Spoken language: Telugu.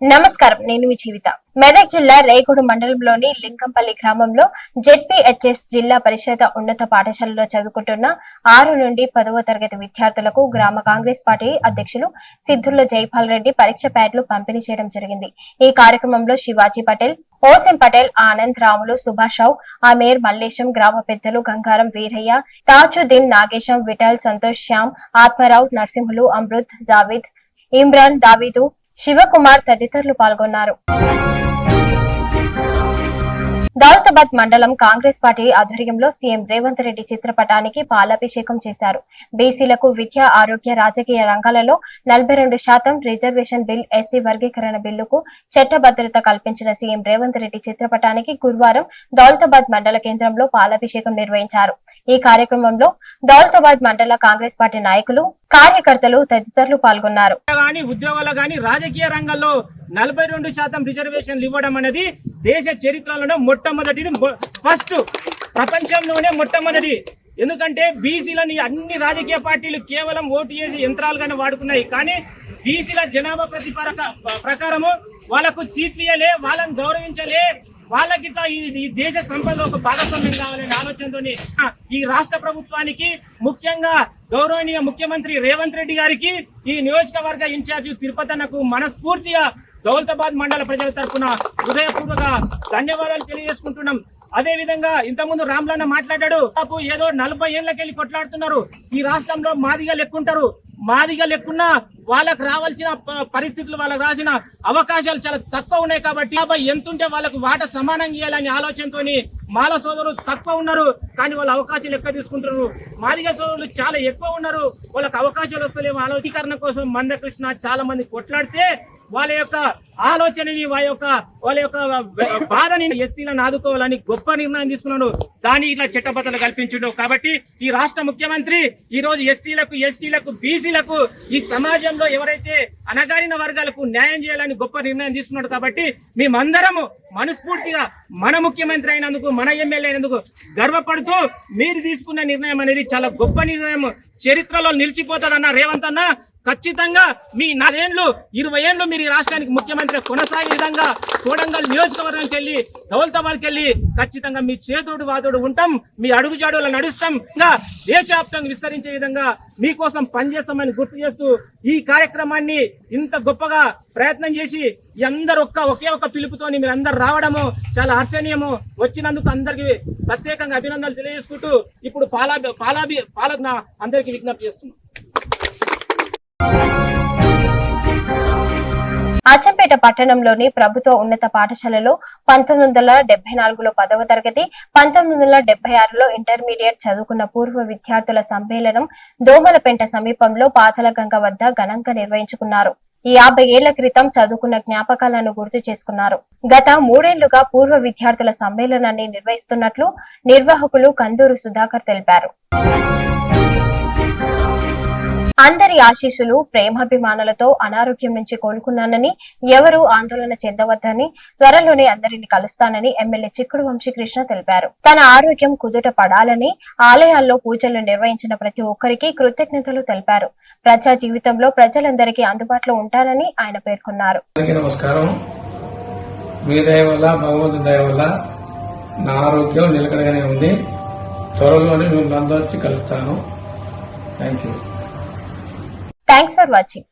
నమస్కారం, నేను మీ జీవిత. మెదక్ జిల్లా రేగూడు మండలంలోని లింగంపల్లి గ్రామంలో జెడ్పీహెచ్ఎస్ జిల్లా పరిషత్ ఉన్నత పాఠశాలలో చదువుకుంటున్న 6 నుండి 10వ తరగతి విద్యార్థులకు గ్రామ కాంగ్రెస్ పార్టీ అధ్యక్షులు సిద్ధుల జైపాల్ రెడ్డి పరీక్ష ప్యాడ్లు పంపిణీ చేయడం జరిగింది. ఈ కార్యక్రమంలో శివాజీ పటేల్, ఓసిం పటేల్, ఆనంద్, రాములు, సుభాష్ రావు, ఆమేర్, మల్లేశం, గ్రామ పెద్దలు గంగారం, వీరయ్య, తాజుద్దీన్, నాగేశం, విఠల్, సంతోష్, శ్యామ్, ఆత్మారావు, నరసింహులు, అమృత్, జావీద్, ఇమ్రాన్, దావీదు, శివకుమార్ తదితరులు పాల్గొన్నారు. దౌలతాబాద్ మండలం కాంగ్రెస్ పార్టీ ఆధ్వర్యంలో సీఎం రేవంత్ రెడ్డి చిత్రపటానికి పాలాభిషేకం చేశారు. బీసీలకు విద్య, ఆరోగ్య, రాజకీయ రంగాలలో 42% రిజర్వేషన్ బిల్, ఎస్సీ వర్గీకరణ బిల్లుకు చట్టభద్రత కల్పించిన సీఎం రేవంత్ రెడ్డి చిత్రపటానికి గురువారం దౌలతాబాద్ మండల కేంద్రంలో పాలాభిషేకం నిర్వహించారు. ఈ కార్యక్రమంలో దౌలతాబాద్ మండల కాంగ్రెస్ పార్టీ నాయకులు, కార్యకర్తలు తదితరులు పాల్గొన్నారు. ఉద్యోగాలు గాని రాజకీయ రంగంలో 42% రిజర్వేషన్లు ఇవ్వడం అనేది దేశ చరిత్రలోనే మొట్టమొదటిది, ఫస్ట్ ప్రపంచంలోనే మొట్టమొదటి. ఎందుకంటే బీసీలని అన్ని రాజకీయ పార్టీలు కేవలం ఓటు చేసి యంత్రాలుగానే వాడుకున్నాయి. కానీ బీసీల జనాభా ప్రకారము వాళ్ళకు సీట్లు ఇవ్వలే, వాళ్ళని గౌరవించలే, వాళ్ళకి ఈ దేశ సంపదలో ఒక భాగస్వామ్యం కావాలనే ఆలోచనతో ఈ రాష్ట్ర ప్రభుత్వానికి, ముఖ్యంగా గౌరవనీయ ముఖ్యమంత్రి రేవంత్ రెడ్డి గారికి, ఈ నియోజకవర్గ ఇన్ఛార్జి తిరుపతన్నకు మనస్ఫూర్తిగా దౌలతాబాద్ మండల ప్రజల తరఫున హృదయపూర్వక ధన్యవాదాలు తెలియజేసుకుంటున్నాం. అదే విధంగా ఇంతకుముందు రామ్లన్న మాట్లాడాడు, ఏదో 40 ఏళ్లకెళ్ళి కొట్లాడుతున్నారు. ఈ రాష్ట్రంలో మాదిగా లెక్కుంటారు, మాదిగా లెక్కున్నా వాళ్ళకు రావాల్సిన పరిస్థితులు, వాళ్ళకు రాసిన అవకాశాలు చాలా తక్కువ ఉన్నాయి. కాబట్టి ఎంతుంటే వాళ్ళకు వాట సమానంగా ఇవ్వాలనే ఆలోచనతో మాల సోదరులు తక్కువ ఉన్నారు, కానీ వాళ్ళ అవకాశాలు ఎక్కువ తీసుకుంటున్నారు. మాదిగ సోదరులు చాలా ఎక్కువ ఉన్నారు, వాళ్ళకి అవకాశాలు వస్తలేవు. ఆలోచీకరణ కోసం మందకృష్ణ చాలా మంది కొట్లాడితే వాళ్ళ యొక్క ఆలోచనని, వాళ్ళ యొక్క బాధని ఎస్సీలను ఆదుకోవాలని గొప్ప నిర్ణయం తీసుకున్నాడు. దాన్ని ఇట్లా చట్టబద్ధత కల్పించడు. కాబట్టి ఈ రాష్ట్ర ముఖ్యమంత్రి ఈ రోజు ఎస్సీలకు, ఎస్టీలకు, బీసీలకు, ఈ సమాజంలో ఎవరైతే అణగారిన వర్గాలకు న్యాయం చేయాలని గొప్ప నిర్ణయం తీసుకున్నాడు. కాబట్టి మేమందరము మనస్ఫూర్తిగా మన ముఖ్యమంత్రి అయినందుకు, మన ఎమ్మెల్యే అయినందుకు గర్వపడుతూ, మీరు తీసుకున్న నిర్ణయం అనేది చాలా గొప్ప నిర్ణయం, చరిత్రలో నిలిచిపోతుందన్న రేవంత్ అన్న. ఖచ్చితంగా మీ 4 ఏళ్లు 20 ఏళ్లు మీరు ఈ రాష్ట్రానికి ముఖ్యమంత్రి కొనసాగే విధంగా కోడంగల్ నియోజకవర్గానికి వెళ్ళి, దౌలతాబాద్కి వెళ్ళి ఖచ్చితంగా మీ చేతోడు వాతోడు ఉంటాం, మీ అడుగుజాడులో నడుస్తాం, ఇంకా దేశవ్యాప్తంగా విస్తరించే విధంగా మీకోసం పనిచేస్తామని గుర్తు చేస్తూ ఈ కార్యక్రమాన్ని ఇంత గొప్పగా ప్రయత్నం చేసి అందరూ ఒకే ఒక్క పిలుపుతోని మీరు అందరు రావడము చాలా హర్షణీయము. వచ్చినందుకు అందరికి ప్రత్యేకంగా అభినందనలు తెలియజేసుకుంటూ ఇప్పుడు పాలన అందరికీ విజ్ఞప్తి చేస్తున్నాం. అచ్చంపేట పట్టణంలోని ప్రభుత్వ ఉన్నత పాఠశాలలో 1974లో 10వ తరగతి, 1976లో ఇంటర్మీడియట్ చదువుకున్న పూర్వ విద్యార్థుల సమ్మేళనం దోమలపెంట సమీపంలో పాతలగంగ వద్ద ఘనంగా నిర్వహించుకున్నారు. ఈ 50 ఏళ్ల క్రితం చదువుకున్న జ్ఞాపకాలను గుర్తు చేసుకున్నారు. గత 3 ఏళ్లుగా పూర్వ విద్యార్థుల సమ్మేళనాన్ని నిర్వహిస్తున్నట్లు నిర్వాహకులు కందూరు సుధాకర్ తెలిపారు. అందరి ఆశీస్సులు, ప్రేమాభిమానాలతో అనారోగ్యం నుంచి కోలుకున్నానని, ఎవరూ ఆందోళన చెందవద్దని, త్వరలోనే అందరిని కలుస్తానని ఎమ్మెల్యే చిక్కుడు వంశీకృష్ణ తెలిపారు. తన ఆరోగ్యం కుదుట పడాలని ఆలయాల్లో పూజలు నిర్వహించిన ప్రతి ఒక్కరికి కృతజ్ఞతలు తెలిపారు. ప్రజా జీవితంలో ప్రజలందరికీ అందుబాటులో ఉంటానని ఆయన పేర్కొన్నారు. నమస్కారం. మీ దయ వల్ల, భగవంతుని దయ వల్ల నా ఆరోగ్యం నిలకడగానే ఉంది. త్వరలోనే మిమ్మల్ని అందరూ కలుస్తాను. Thank you. Thanks for watching.